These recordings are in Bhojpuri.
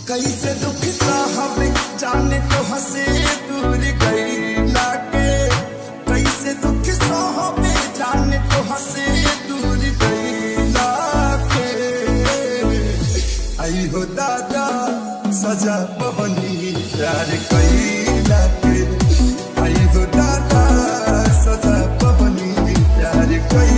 कैसे दुख साहब जाने तो हंसे दूर गई लाके, कैसे दुख साहब जाने तो हंसे दूर गई लाके। आई हो दादा सजा पवनी प्यार कई लाके, आई हो दादा सजा पवनी प्यार कई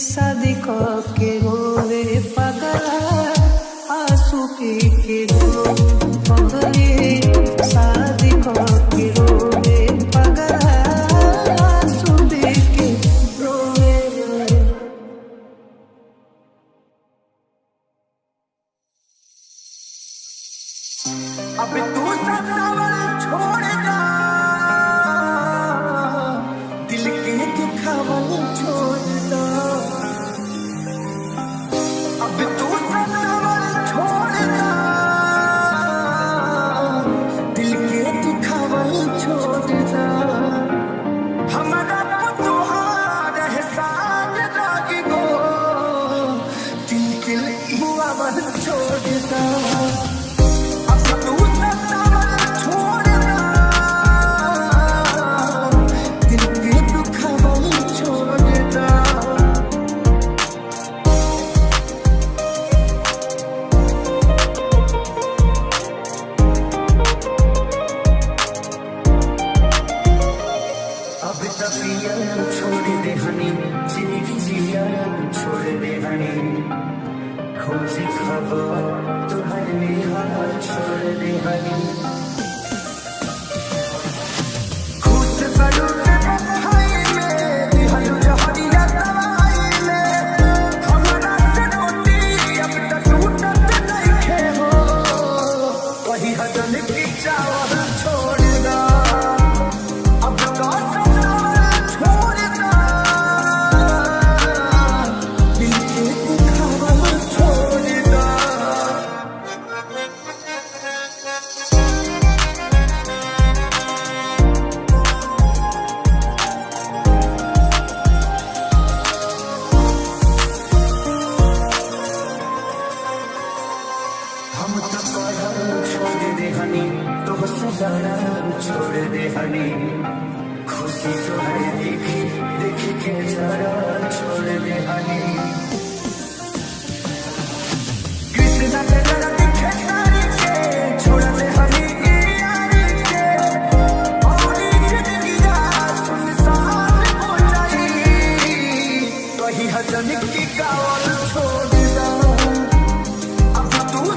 शादी के रोवे पगला आंसू पी के रो पगली शादी के रोवे पगला आंसू पी के रोवे। अब तू सतावल छोड़ना, दिल के दुखावल छोड़ना। अब तू सतावल छोड़ना, दिल के दुखावल छोड़ना। हमारा तुहार एहसान लागी गो, दिल दिल बुआवल छोड़ना। छोड़ दे हनी जिंदगी जिया छोड़ दे हनी खोजी खबर तुम्हारे निहार छोड़ दे हनी खुश करो के बधाई में दिहलु जहरिया दवाई में हमारा से रोटी अब तक टूटत नहीं खे हो वही हदन की चावल छोड़ दा अब तो छोड़ दे हनी तो सजाना छोड़ दे हनी खुशी तो है देखी देख के जरा छोड़ दे हनी कृष्णा के जरा दिखे सारी के छोड़ दे हनी यारी के और जिंदगी का सुनसान हो जाई वही हजन की गावल छोड़ दे अब तू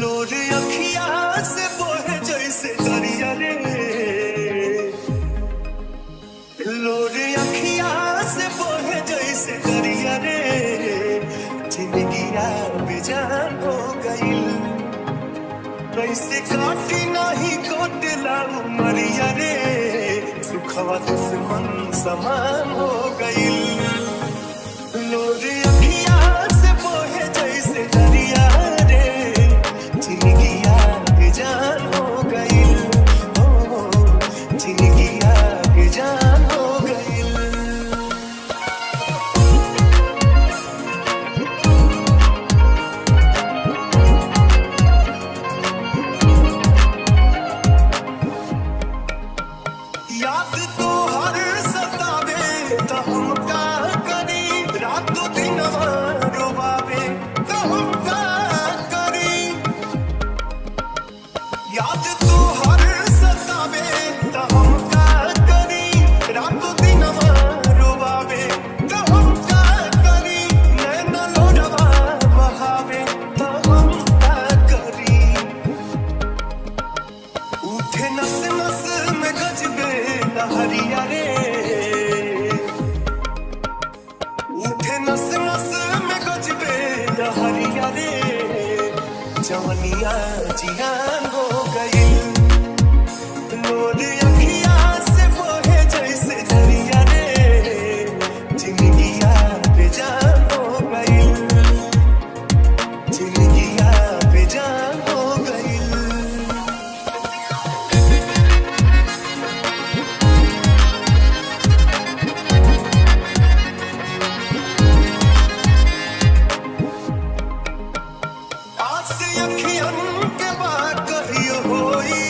लोरे अखिया से बोहे जैसे दरिया रे लोरे अखिया से बोहे जैसे दरिया रे जिंदगी बेजान हो गई कैसे काटी नहीं कोटला उमरिया रे सुखवा दुश्मन समान हो गई लोरे अखिया से बोहे जैसे दरिया जान हो गई हो जिंदगी आगे जान हो गई याद तो हर सतावे तो हम का करी रातों दिन रोवावे तो हम का करी याद तो हर सतावे तो हम का करी रातों दिन रोवावे तो हम का करी नैना लोडवा बहावे तो हम का करी उठे नस नस में गजबे लहरिया रे उठे नस नस में गजबे लहरिया रे जवनिया जियान हो गई लोरे अखिया से बोहे जैसे दरिया रे जिंदगी बेजान हो गई जिंदगी बेजान हो गई आज से अखियन के बाद कहियो होई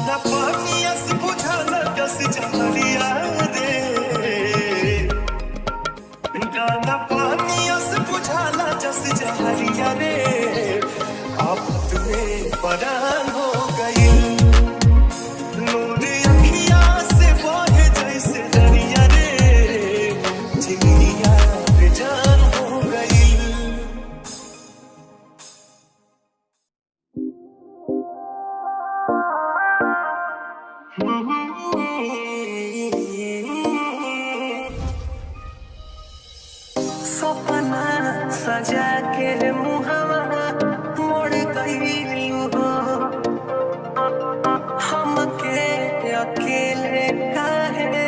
काला पानिया से बुझाला जस जहरिया रे काला पानिया से बुझाला जस जहरिया रे आफत में परान हो गई नूर अखिया से बहे जैसे दरिया रे जिंदगिया बेजान हो गई सपना सजा के मुहावा मोड़ गईलू हो हमके अकेले काहे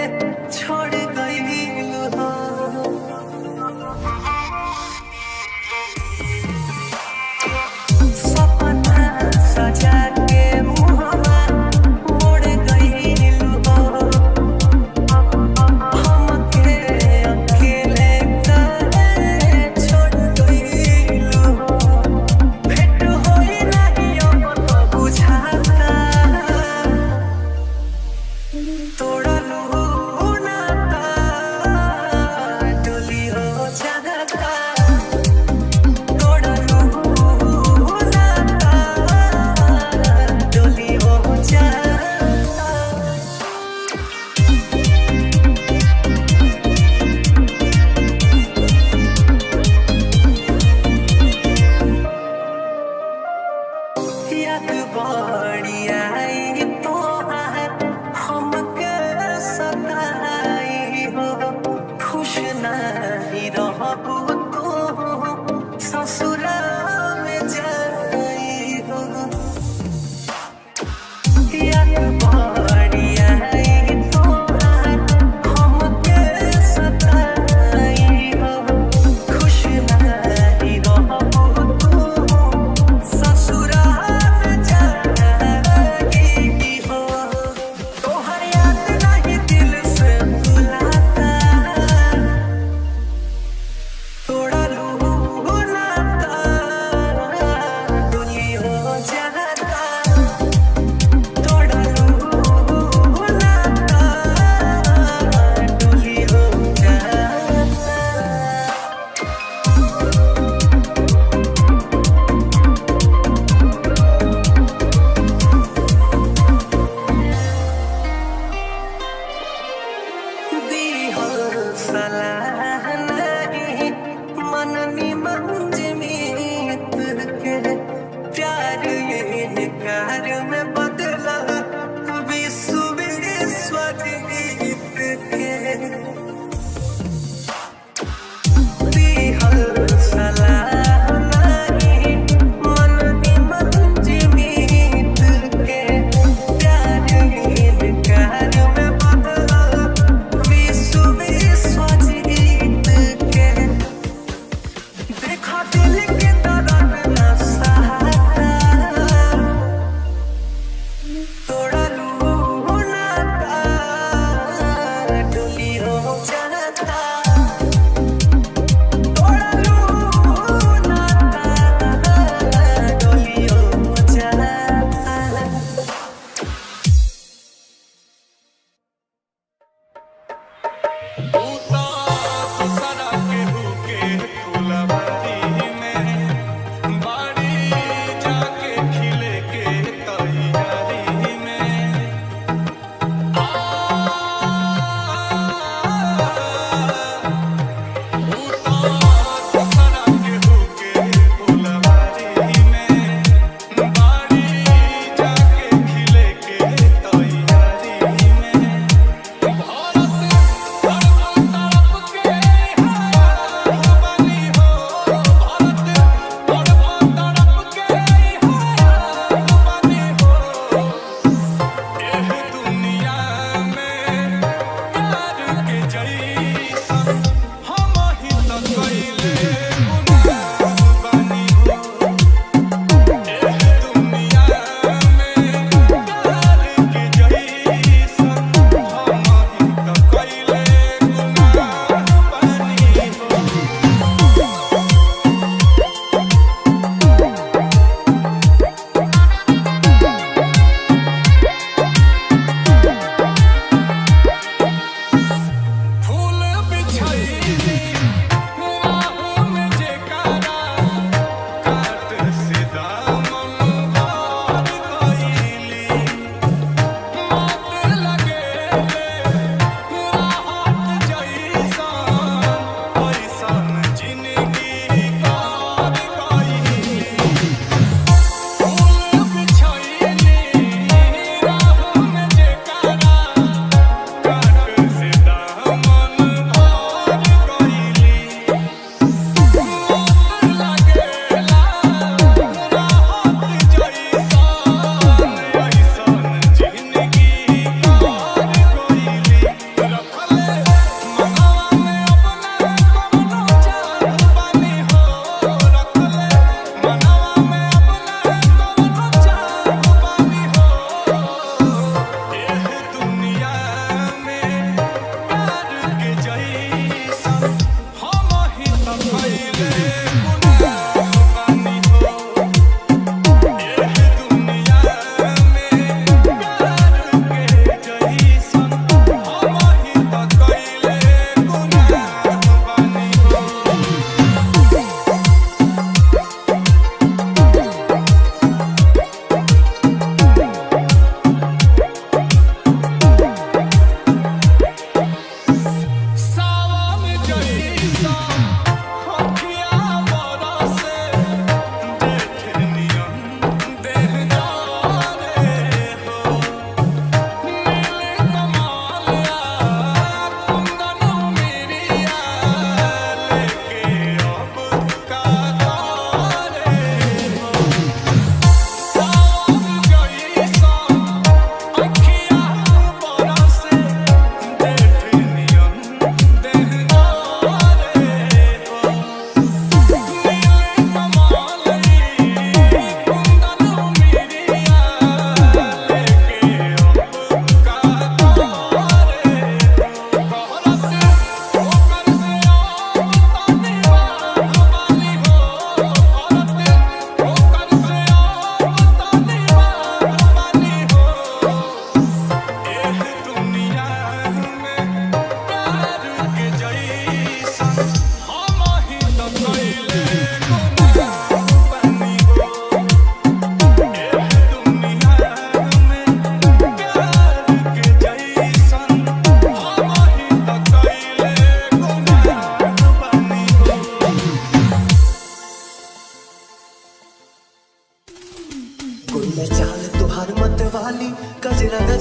छोड़ गईलू हो सपना सजा के मुहावा मोड़ गईलू हो हमके अकेले काहे छोड़ गईलू हो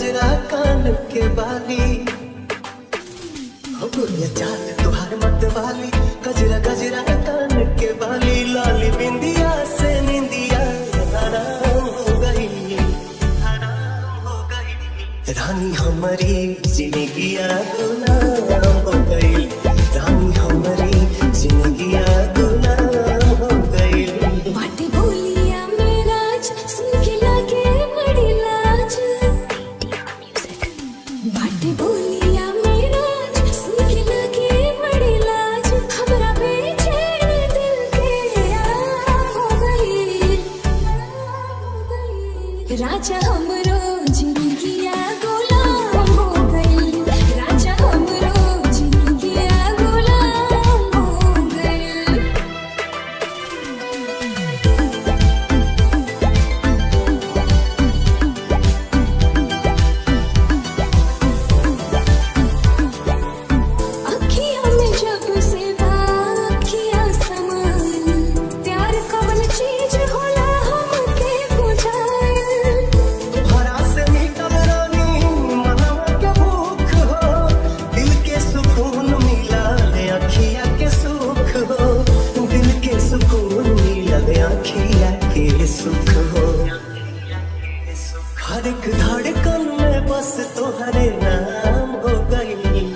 गजरा कान के बाली हो गोरिया चाल तुहार मत वाली गजरा गजरा कान के बाली लाली बिंदिया से निंदिया हराम हो गई रानी हमारी जिंदगिया गुलाम हो गई रानी हमारी जिंदगिया गुलाम हो गई बाटे बोलिया मेरा सुन के लागे बड़ी लाज बाटे बोलिया मेरा सुन के लागे बड़ी लाज हमरा बेचैन दिल के आराम हो गई राजा हमरो जिंदगिया गुलाम हो गई राजा हमरो जिंदगिया गुलाम हो गई अखियाँ में जब से अखियाँ समान प्यार कवन चीज होला हमके बुझाए भरा से निकल रानी मनवा के भूख हो दिल के सुकून मिला है अखिया के सुख हो दिल के सुकून मिला है अखिया के सुख हो हर एक धड़कन में बस तोहरे नाम हो गई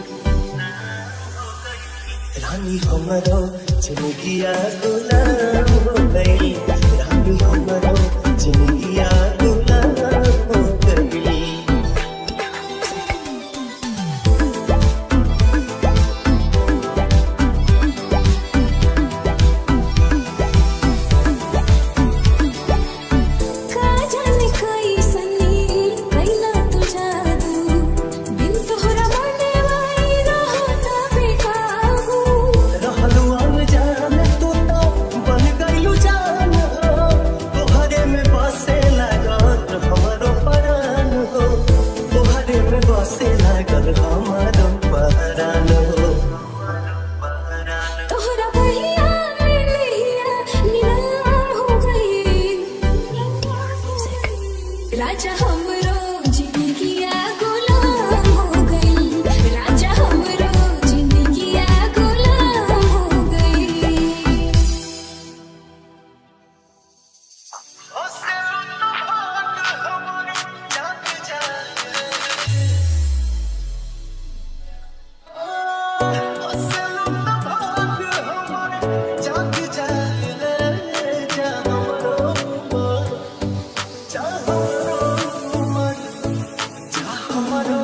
रानी हमरो जिंदगिया गुलाम हो गई रानी हमरो जिंदगिया गुलाम हो गई का जाने कैसनी कैला तू जादू बिन तोहरा बने वाई रहता बेकाबू रहलू अनजान तू तो बन गइलू जान हो तोहरे में बसे लागल हमारो परान हो तोहरे में बसे लागल हमारो परान हो तोहरा बहिया में नैया नीलाम हो गई राजा हमरो जिंदगिया गुलाम हो गई राजा हमरो जिंदगिया गुलाम हो गई हमारो